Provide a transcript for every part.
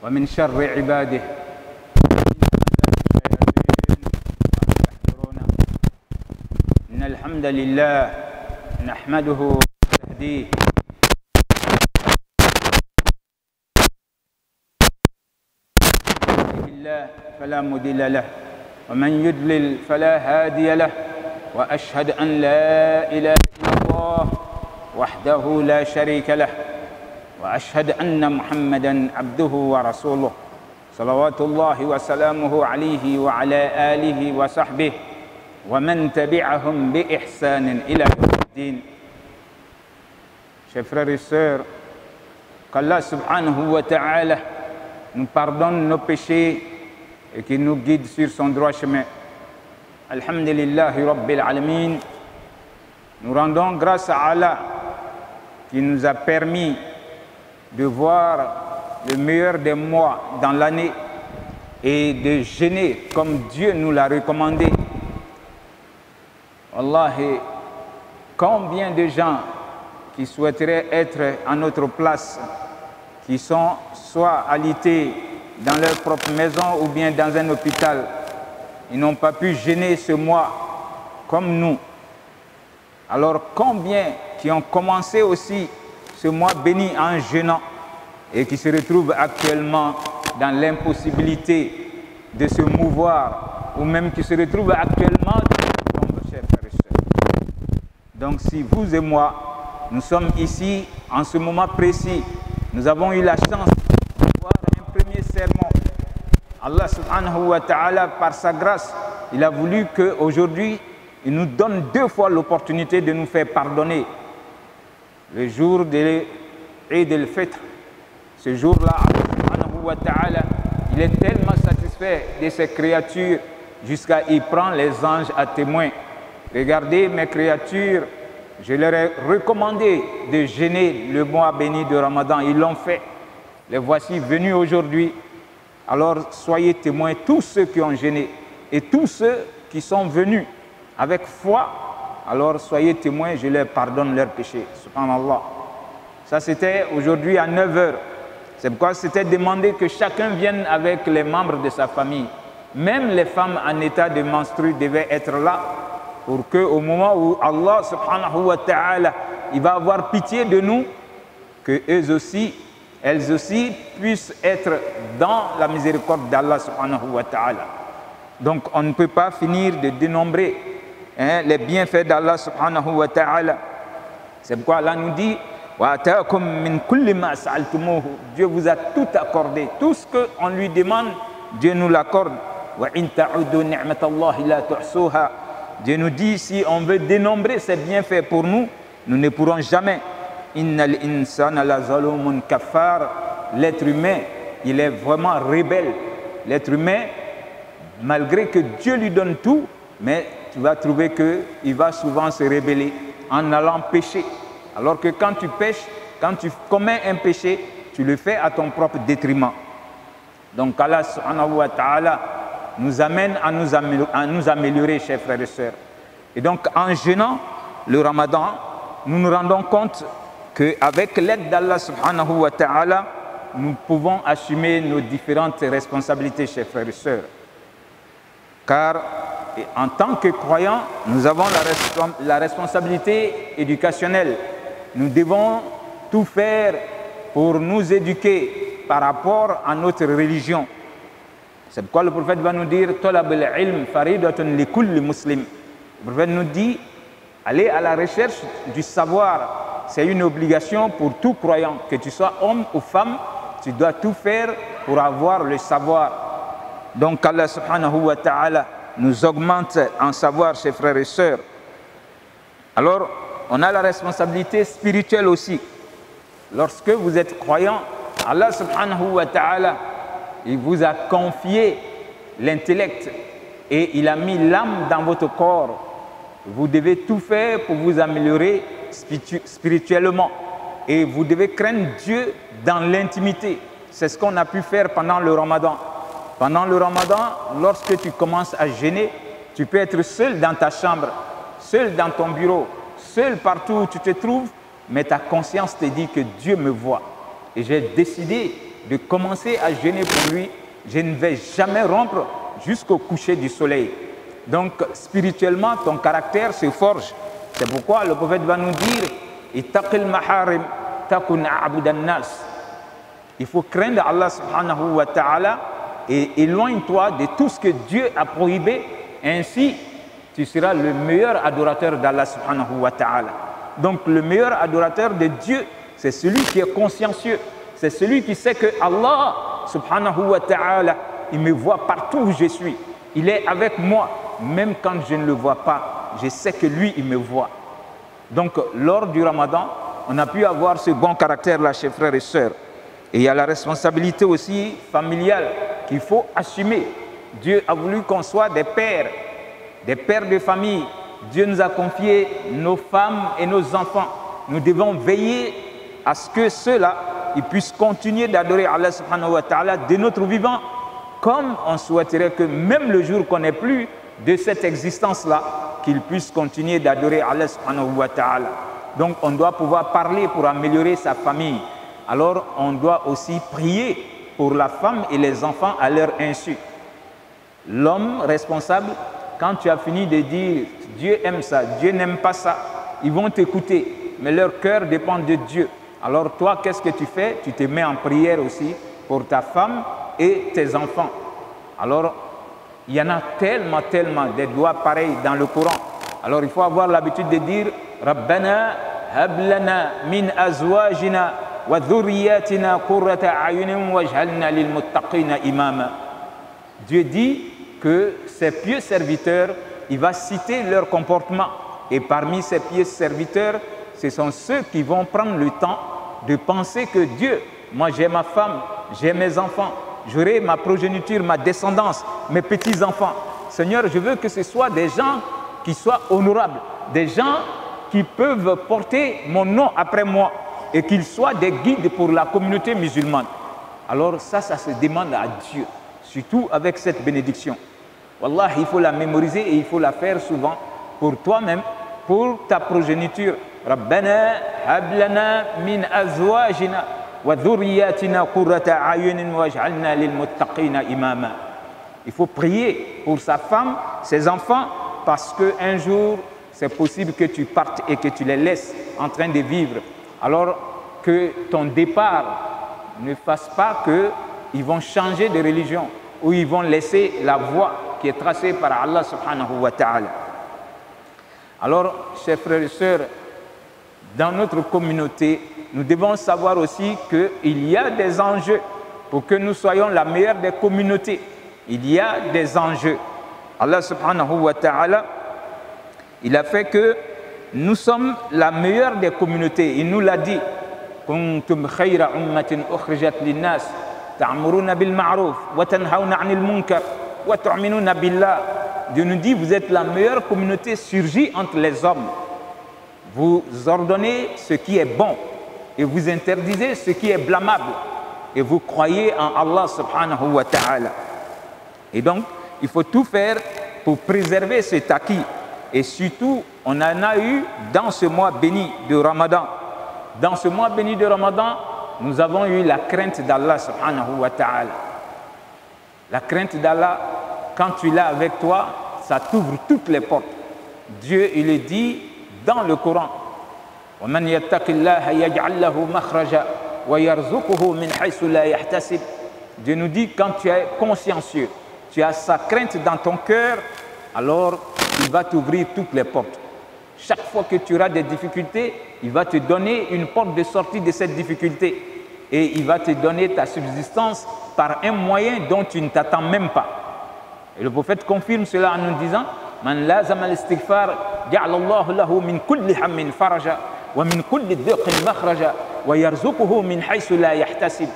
ومن شر عباده إن الحمد لله نحمده ونستهديه الله فلا مضل له ومن يضلل فلا هادي له وأشهد أن لا إله إلا الله وحده لا شريك له وأشهد أن محمدًا عبده ورسوله صلوات الله وسلامه عليه وعلى آله وصحبه ومن تبعهم بإحسان إلى يوم الدين. Chers frères et sœurs, qu'Allah subhanahu wa ta'ala nous pardonne nos péchés et qui nous guide sur son droit chemin. Alhamdulillahi Rabbil Alamin. Nous rendons grâce à Allah qui nous a permis de voir le meilleur des mois dans l'année et de jeûner comme Dieu nous l'a recommandé. Wallahi, combien de gens qui souhaiteraient être à notre place, qui sont soit alités dans leur propre maison ou bien dans un hôpital, ils n'ont pas pu jeûner ce mois comme nous. Alors combien qui ont commencé aussi ce mois béni en jeûnant et qui se retrouvent actuellement dans l'impossibilité de se mouvoir ou même qui se retrouvent actuellement dans le tombe, chers frères et sœurs. Donc si vous et moi, nous sommes ici en ce moment précis, nous avons eu la chance de voir un premier sermon. Allah subhanahu wa ta'ala, par sa grâce, il a voulu qu'aujourd'hui, il nous donne deux fois l'opportunité de nous faire pardonner. Le jour de l'Eid al-Fitr, ce jour-là, Allah subhanahu wa ta'ala, il est tellement satisfait de ses créatures jusqu'à y prendre les anges à témoin. Regardez mes créatures, je leur ai recommandé de jeûner le mois béni de Ramadan. Ils l'ont fait. Les voici venus aujourd'hui. Alors soyez témoins, tous ceux qui ont jeûné et tous ceux qui sont venus avec foi. Alors soyez témoins, je leur pardonne leurs péchés. Subhanallah. Ça c'était aujourd'hui à 9 h. C'est pourquoi c'était demandé que chacun vienne avec les membres de sa famille. Même les femmes en état de menstru devaient être là pour qu'au moment où Allah subhanahu wa ta'ala il va avoir pitié de nous, que elles aussi puissent être dans la miséricorde d'Allah subhanahu wa ta'ala. Donc on ne peut pas finir de dénombrer les bienfaits d'Allah subhanahu wa ta'ala. C'est pourquoi Allah nous dit Dieu vous a tout accordé. Tout ce qu'on lui demande, Dieu nous l'accorde. Dieu nous dit, si on veut dénombrer ses bienfaits pour nous, nous ne pourrons jamais. L'être humain, il est vraiment rebelle. L'être humain, malgré que Dieu lui donne tout, mais tu vas trouver qu'il va souvent se rebeller en allant pécher. Alors que quand tu pêches, quand tu commets un péché, tu le fais à ton propre détriment. Donc Allah subhanahu wa ta'ala nous amène à nous améliorer, chers frères et sœurs. Et donc en jeûnant le Ramadan, nous nous rendons compte qu'avec l'aide d'Allah subhanahu wa ta'ala, nous pouvons assumer nos différentes responsabilités, chers frères et sœurs. Car en tant que croyants, nous avons la responsabilité éducationnelle. Nous devons tout faire pour nous éduquer par rapport à notre religion. C'est pourquoi le prophète va nous dire Talab al-ilm faridatun li kulli muslim. Le prophète nous dit aller à la recherche du savoir. C'est une obligation pour tout croyant. Que tu sois homme ou femme, tu dois tout faire pour avoir le savoir. Donc Allah subhanahu wa ta'ala nous augmente en savoir, chers frères et sœurs. Alors, on a la responsabilité spirituelle aussi. Lorsque vous êtes croyant, Allah subhanahu wa ta'ala, il vous a confié l'intellect et il a mis l'âme dans votre corps. Vous devez tout faire pour vous améliorer spirituellement. Et vous devez craindre Dieu dans l'intimité. C'est ce qu'on a pu faire pendant le Ramadan. Pendant le Ramadan, lorsque tu commences à jeûner, tu peux être seul dans ta chambre, seul dans ton bureau, seul partout où tu te trouves, mais ta conscience te dit que Dieu me voit. Et j'ai décidé de commencer à jeûner pour lui, je ne vais jamais rompre jusqu'au coucher du soleil. Donc, spirituellement, ton caractère se forge. C'est pourquoi le prophète va nous dire « Ittaqil maharim takun a'budan nas » Il faut craindre Allah subhanahu wa ta'ala et éloigne-toi de tout ce que Dieu a prohibé. Ainsi, tu seras le meilleur adorateur d'Allah subhanahu wa ta'ala. Donc, le meilleur adorateur de Dieu, c'est celui qui est consciencieux. C'est celui qui sait que Allah subhanahu wa ta'ala, il me voit partout où je suis. Il est avec moi, même quand je ne le vois pas. Je sais que lui, il me voit. Donc, lors du Ramadan, on a pu avoir ce bon caractère-là, chers frères et sœurs. Et il y a la responsabilité aussi familiale qu'il faut assumer. Dieu a voulu qu'on soit des pères de famille. Dieu nous a confié nos femmes et nos enfants. Nous devons veiller à ce que ceux-là, ils puissent continuer d'adorer Allah subhanahu wa ta'ala de notre vivant, comme on souhaiterait que même le jour qu'on n'est plus de cette existence-là, qu'ils puissent continuer d'adorer Allah subhanahu wa ta'ala. Donc on doit pouvoir parler pour améliorer sa famille. Alors on doit aussi prier pour la femme et les enfants à leur insu. L'homme responsable, quand tu as fini de dire Dieu aime ça, Dieu n'aime pas ça, ils vont t'écouter, mais leur cœur dépend de Dieu. Alors toi, qu'est-ce que tu fais? Tu te mets en prière aussi pour ta femme et tes enfants. Alors, il y en a tellement des doigts pareils dans le Coran. Alors, il faut avoir l'habitude de dire Rabbana hablana min azwajina wa dhurriyatina qurrata a'yunin waj'alna lil muttaqina imama. Dieu dit que ses pieux serviteurs, il va citer leur comportement. Et parmi ces pieux serviteurs, ce sont ceux qui vont prendre le temps de penser que Dieu, moi j'ai ma femme, j'ai mes enfants, j'aurai ma progéniture, ma descendance, mes petits-enfants. Seigneur, je veux que ce soit des gens qui soient honorables, des gens qui peuvent porter mon nom après moi et qu'ils soient des guides pour la communauté musulmane. Alors ça se demande à Dieu, surtout avec cette bénédiction. Wallah, il faut la mémoriser et il faut la faire souvent pour toi-même, pour ta progéniture. Rabbana hablana min azwajina wa dhurriyatina qurrata a'yunin waj'alna lil muttaqina imama. Il faut prier pour sa femme, ses enfants, parce qu'un jour, c'est possible que tu partes et que tu les laisses en train de vivre. Alors que ton départ ne fasse pas qu'ils vont changer de religion ou ils vont laisser la voie qui est tracée par Allah subhanahu wa ta'ala. Alors, chers frères et sœurs, dans notre communauté, nous devons savoir aussi qu'il y a des enjeux pour que nous soyons la meilleure des communautés. Il y a des enjeux. Allah subhanahu wa ta'ala, il a fait que nous sommes la meilleure des communautés. Il nous l'a dit. Kuntum khayra ummatin ukhrijat linnas ta'muruna bil ma'ruf wa tanhauna 'anil munkar wa tu'minuna billah. Dieu nous dit, vous êtes la meilleure communauté surgie entre les hommes. Vous ordonnez ce qui est bon et vous interdisez ce qui est blâmable et vous croyez en Allah subhanahu wa ta'ala. Et donc, il faut tout faire pour préserver cet acquis. Et surtout, on en a eu dans ce mois béni de Ramadan. Dans ce mois béni de Ramadan, nous avons eu la crainte d'Allah subhanahu wa ta'ala. La crainte d'Allah, quand tu l'as avec toi, ça t'ouvre toutes les portes. Dieu, il est dit dans le Coran, وَمَنْ يَتَّقِ اللَّهَ يَجْعَلْ لَهُ مَخْرَجًا وَيَرْزُقُهُ مِنْ حَيْثُ لَا يَحْتَسِبُ. Dieu nous dit, quand tu es consciencieux, tu as sa crainte dans ton cœur, alors il va t'ouvrir toutes les portes. Chaque fois que tu auras des difficultés, il va te donner une porte de sortie de cette difficulté. Et il va te donner ta subsistance par un moyen dont tu ne t'attends même pas. Et le prophète confirme cela en nous disant Man lazama al-istighfar ja'ala Allahu lahu min kulli hammin faraja wa min kulli dhiqin makhraja wa yarzuquhu min haythu la yahtasib.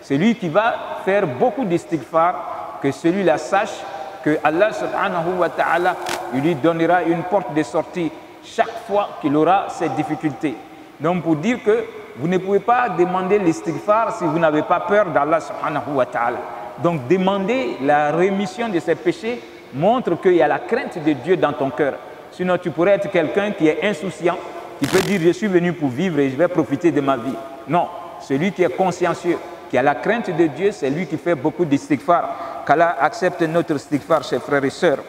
Celui qui va faire beaucoup d'istighfar, que celui-là sache que Allah subhanahu wa ta'ala lui donnera une porte de sortie chaque fois qu'il aura cette difficulté. Donc pour dire que vous ne pouvez pas demander l'istighfar si vous n'avez pas peur d'Allah subhanahu wa ta'ala. Donc demander la rémission de ses péchés montre qu'il y a la crainte de Dieu dans ton cœur. Sinon tu pourrais être quelqu'un qui est insouciant, qui peut dire je suis venu pour vivre et je vais profiter de ma vie. Non, celui qui est consciencieux, qui qui a la crainte de Dieu, c'est lui qui fait beaucoup d'istighfar. Qu'Allah accepte notre istighfar, chers frères et sœurs.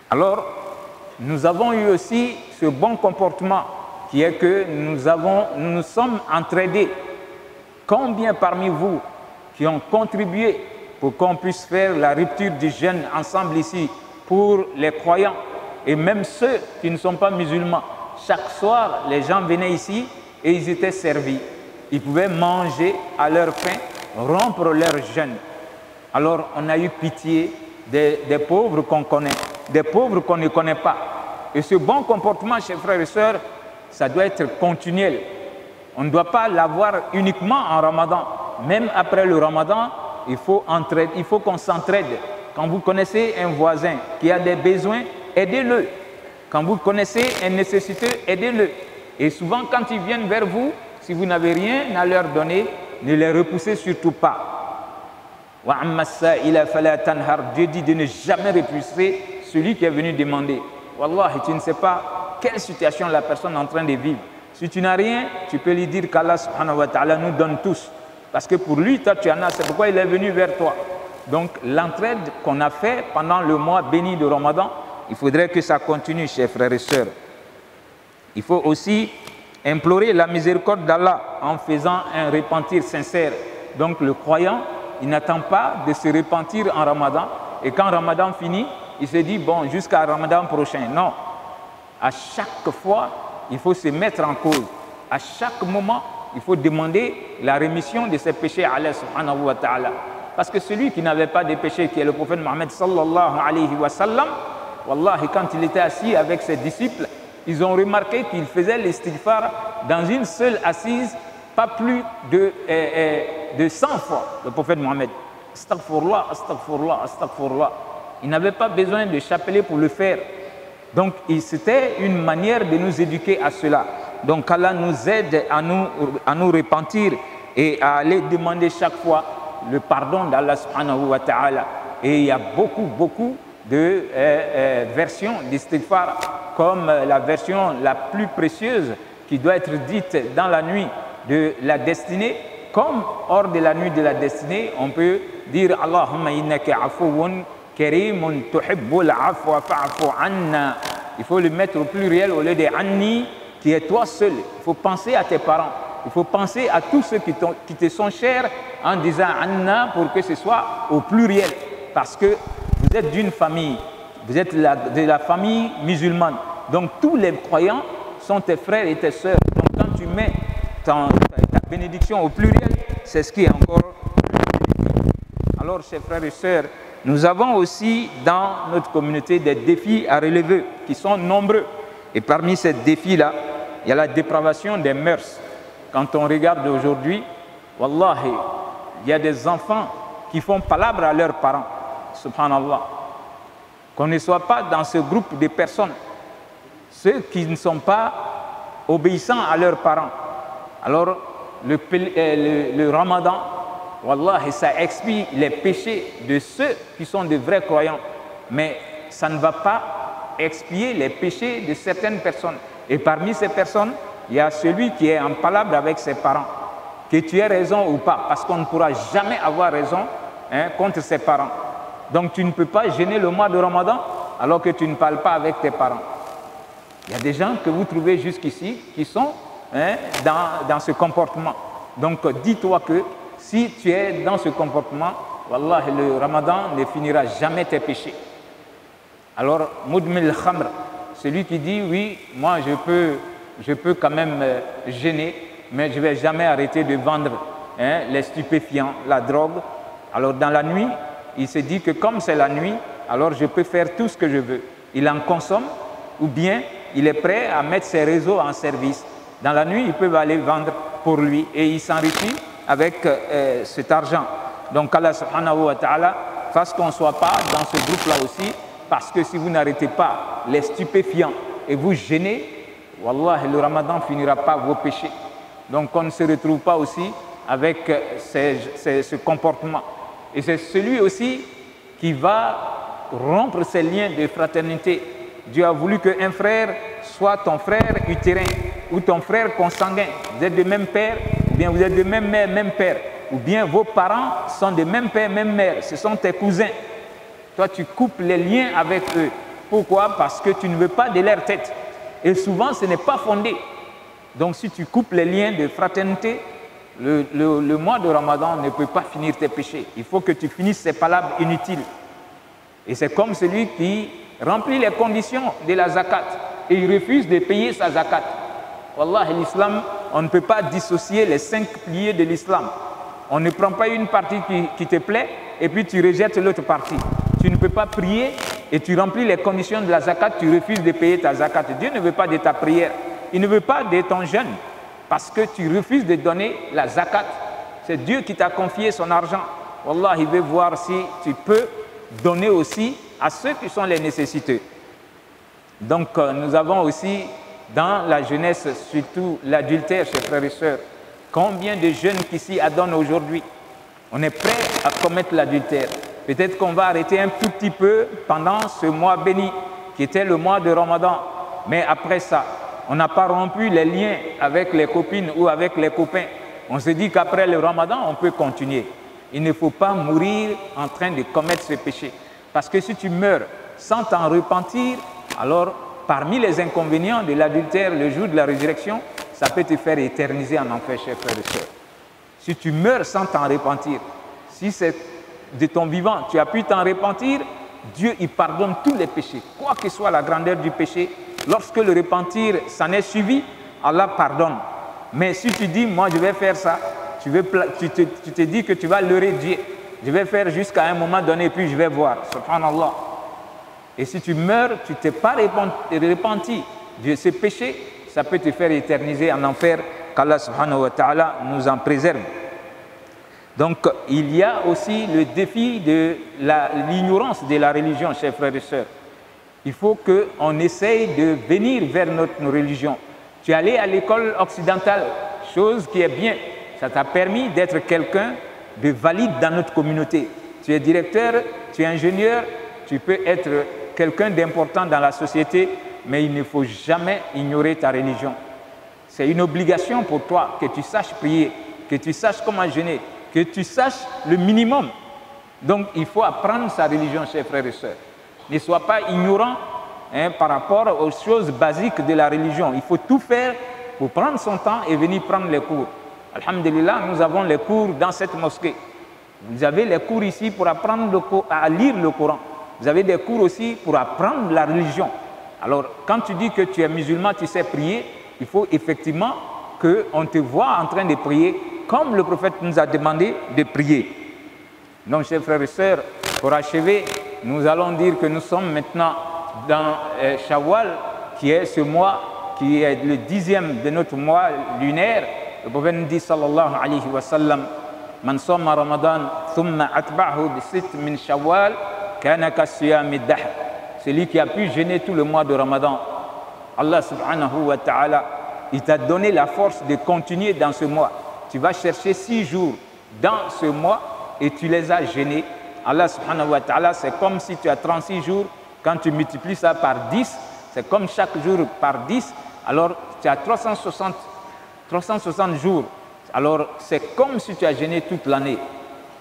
Alors, nous avons eu aussi ce bon comportement qui est que nous sommes entraidés. Combien parmi vous qui ont contribué pour qu'on puisse faire la rupture du jeûne ensemble ici pour les croyants et même ceux qui ne sont pas musulmans? Chaque soir, les gens venaient ici et ils étaient servis. Ils pouvaient manger à leur faim, rompre leur jeûne. Alors, on a eu pitié des pauvres qu'on connaît, des pauvres qu'on ne connaît pas. Et ce bon comportement, chers frères et sœurs, ça doit être continuel. On ne doit pas l'avoir uniquement en Ramadan. Même après le Ramadan, il faut qu'on s'entraide. Quand vous connaissez un voisin qui a des besoins, aidez-le. Quand vous connaissez un nécessiteux, aidez-le. Et souvent, quand ils viennent vers vous, si vous n'avez rien à leur donner, ne les repoussez surtout pas. Dieu dit de ne jamais repousser celui qui est venu demander. Wallahi, tu ne sais pas quelle situation la personne est en train de vivre. Si tu n'as rien, tu peux lui dire qu'Allah subhanahu wa ta'ala nous donne tous. Parce que pour lui, toi tu en as, c'est pourquoi il est venu vers toi. Donc l'entraide qu'on a fait pendant le mois béni de Ramadan, il faudrait que ça continue, chers frères et sœurs. Il faut aussi implorer la miséricorde d'Allah en faisant un repentir sincère. Donc le croyant, il n'attend pas de se repentir en Ramadan. Et quand Ramadan finit, il se dit, bon, jusqu'à Ramadan prochain. Non. À chaque fois, il faut se mettre en cause. À chaque moment, il faut demander la rémission de ses péchés à Allah subhanahu wa ta'ala. Parce que celui qui n'avait pas de péché, qui est le prophète Mohammed sallallahu alayhi wa sallam, wallahi, quand il était assis avec ses disciples, ils ont remarqué qu'il faisait l'istighfar dans une seule assise, pas plus de 100 fois, le prophète Mohammed. Astaghfirullah, astaghfirullah, astaghfirullah. Il n'avait pas besoin de chapelet pour le faire. Donc, c'était une manière de nous éduquer à cela. Donc, Allah nous aide à nous repentir et à aller demander chaque fois le pardon d'Allah subhanahu wa ta'ala. Et il y a beaucoup de versions d'istighfar, comme la version la plus précieuse qui doit être dite dans la nuit de la destinée, comme hors de la nuit de la destinée, on peut dire Allahumma innaka afuwun karimun tuhibbul afwa fa'fu anna. Il faut le mettre au pluriel au lieu de anni, qui est toi seul. Il faut penser à tes parents. Il faut penser à tous ceux qui te sont chers en disant anna pour que ce soit au pluriel. Parce que vous êtes d'une famille, vous êtes de la famille musulmane. Donc tous les croyants sont tes frères et tes sœurs. Donc quand tu mets ta bénédiction au pluriel, c'est ce qui est encore. Alors, chers frères et sœurs, nous avons aussi dans notre communauté des défis à relever qui sont nombreux. Et parmi ces défis-là, il y a la dépravation des mœurs. Quand on regarde aujourd'hui, wallahi, il y a des enfants qui font palabre à leurs parents. Subhanallah. Qu'on ne soit pas dans ce groupe de personnes, ceux qui ne sont pas obéissants à leurs parents. Alors, le Ramadan, wallahi, ça expie les péchés de ceux qui sont de vrais croyants. Mais ça ne va pas expier les péchés de certaines personnes. Et parmi ces personnes, il y a celui qui est en palabre avec ses parents. Que tu aies raison ou pas, parce qu'on ne pourra jamais avoir raison contre ses parents. Donc tu ne peux pas gêner le mois de Ramadan alors que tu ne parles pas avec tes parents. Il y a des gens que vous trouvez jusqu'ici qui sont dans ce comportement. Donc dis-toi que si tu es dans ce comportement, wallah, le Ramadan ne finira jamais tes péchés. Alors, Mudmil Khamr, celui qui dit oui, moi je peux quand même gêner, mais je ne vais jamais arrêter de vendre les stupéfiants, la drogue. Alors dans la nuit, il se dit que comme c'est la nuit, alors je peux faire tout ce que je veux. Il en consomme ou bien il est prêt à mettre ses réseaux en service. Dans la nuit, ils peuvent aller vendre pour lui et il s'enrichit avec cet argent. Donc Allah subhanahu wa ta'ala fasse qu'on ne soit pas dans ce groupe-là aussi, parce que si vous n'arrêtez pas les stupéfiants et vous gênez, wallah, le Ramadan ne finira pas vos péchés. Donc on ne se retrouve pas aussi avec ce comportement. Et c'est celui aussi qui va rompre ces liens de fraternité. Dieu a voulu qu'un frère soit ton frère utérin ou ton frère consanguin. Vous êtes de même père, ou bien vous êtes de même mère, même père. ou bien vos parents sont de même père, même mère, ce sont tes cousins. Toi, tu coupes les liens avec eux. Pourquoi? Parce que tu ne veux pas de leur tête. Et souvent, ce n'est pas fondé. Donc, si tu coupes les liens de fraternité, le mois de Ramadan ne peut pas finir tes péchés. Il faut que tu finisses ces palabres inutiles. Et c'est comme celui qui remplit les conditions de la zakat et il refuse de payer sa zakat. Wallah, l'islam, on ne peut pas dissocier les 5 piliers de l'islam. On ne prend pas une partie qui te plaît et puis tu rejettes l'autre partie. Tu ne peux pas prier et tu remplis les conditions de la zakat, tu refuses de payer ta zakat. Dieu ne veut pas de ta prière, il ne veut pas de ton jeûne parce que tu refuses de donner la zakat. C'est Dieu qui t'a confié son argent. Wallah, il veut voir si tu peux donner aussi à ceux qui sont les nécessiteux. Donc nous avons aussi dans la jeunesse, surtout l'adultère, chers frères et sœurs. Combien de jeunes qui s'y adonnent aujourd'hui? On est prêt à commettre l'adultère. Peut-être qu'on va arrêter un tout petit peu pendant ce mois béni, qui était le mois de Ramadan. Mais après ça, on n'a pas rompu les liens avec les copines ou avec les copains. On se dit qu'après le Ramadan, on peut continuer. Il ne faut pas mourir en train de commettre ce péché. Parce que si tu meurs sans t'en repentir, alors parmi les inconvénients de l'adultère le jour de la résurrection, ça peut te faire éterniser en enfer, chers frères et sœurs. Si tu meurs sans t'en repentir, si c'est de ton vivant, tu as pu t'en repentir, Dieu il pardonne tous les péchés, quoi que soit la grandeur du péché. Lorsque le repentir s'en est suivi, Allah pardonne. Mais si tu dis, moi je vais faire ça, tu te dis que tu vas leurrer Dieu, je vais faire jusqu'à un moment donné, puis je vais voir, subhanallah. Et si tu meurs, tu ne t'es pas repenti de ce péché, ça peut te faire éterniser en enfer, qu'Allah subhanahu wa ta'ala nous en préserve. Donc, il y a aussi le défi de l'ignorance de la religion, chers frères et sœurs. Il faut qu'on essaye de venir vers notre religion. Tu es allé à l'école occidentale, chose qui est bien. Ça t'a permis d'être quelqu'un de valide dans notre communauté. Tu es directeur, tu es ingénieur, tu peux être quelqu'un d'important dans la société, mais il ne faut jamais ignorer ta religion. C'est une obligation pour toi que tu saches prier, que tu saches comment jeûner, que tu saches le minimum. Donc, il faut apprendre sa religion, chers frères et sœurs. Ne sois pas ignorant par rapport aux choses basiques de la religion. Il faut tout faire pour prendre son temps et venir prendre les cours. Alhamdulillah, nous avons les cours dans cette mosquée. Vous avez les cours ici pour apprendre à lire le Coran. Vous avez des cours aussi pour apprendre la religion. Alors, quand tu dis que tu es musulman, tu sais prier, il faut effectivement qu'on te voit en train de prier comme le prophète nous a demandé de prier. Donc, chers frères et sœurs, pour achever, nous allons dire que nous sommes maintenant dans Shawwal, qui est ce mois, qui est le 10e de notre mois lunaire. Le prophète nous dit, sallallahu alayhi wa sallam, Man somma Ramadan, thumma atba'hu bi sitt min Shawwal, kana ka siyami dahr. Celui qui a pu jeûner tout le mois de Ramadan, Allah subhanahu wa ta'ala, il t'a donné la force de continuer dans ce mois. Tu vas chercher 6 jours dans ce mois et tu les as jeûnés. Allah subhanahu wa ta'ala, c'est comme si tu as 36 jours, quand tu multiplies ça par 10, c'est comme chaque jour par 10, alors tu as 360 jours. Alors c'est comme si tu as jeûné toute l'année.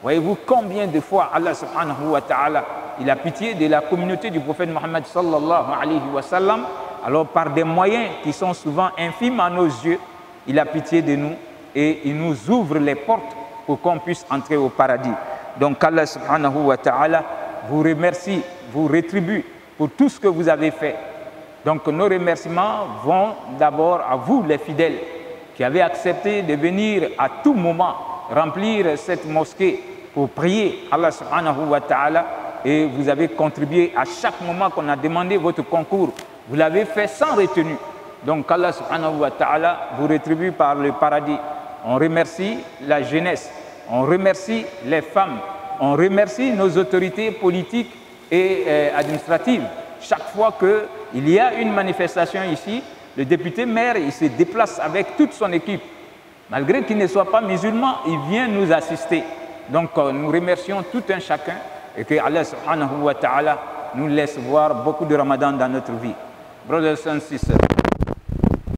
Voyez-vous combien de fois Allah subhanahu wa ta'ala, il a pitié de la communauté du prophète Mohammed sallallahu alayhi wa sallam. Alors par des moyens qui sont souvent infimes à nos yeux, il a pitié de nous et il nous ouvre les portes pour qu'on puisse entrer au paradis. Donc Allah subhanahu wa ta'ala vous remercie, vous rétribue pour tout ce que vous avez fait. Donc nos remerciements vont d'abord à vous les fidèles qui avez accepté de venir à tout moment remplir cette mosquée pour prier Allah subhanahu wa ta'ala et vous avez contribué à chaque moment qu'on a demandé votre concours. Vous l'avez fait sans retenue. Donc Allah subhanahu wa ta'ala vous rétribue par le paradis. On remercie la jeunesse, on remercie les femmes, on remercie nos autorités politiques et administratives. Chaque fois qu'il y a une manifestation ici, le député maire il se déplace avec toute son équipe. Malgré qu'il ne soit pas musulman, il vient nous assister. Donc nous remercions tout un chacun et que Allah subhanahu wa ta'ala nous laisse voir beaucoup de Ramadan dans notre vie. Brothers and sisters,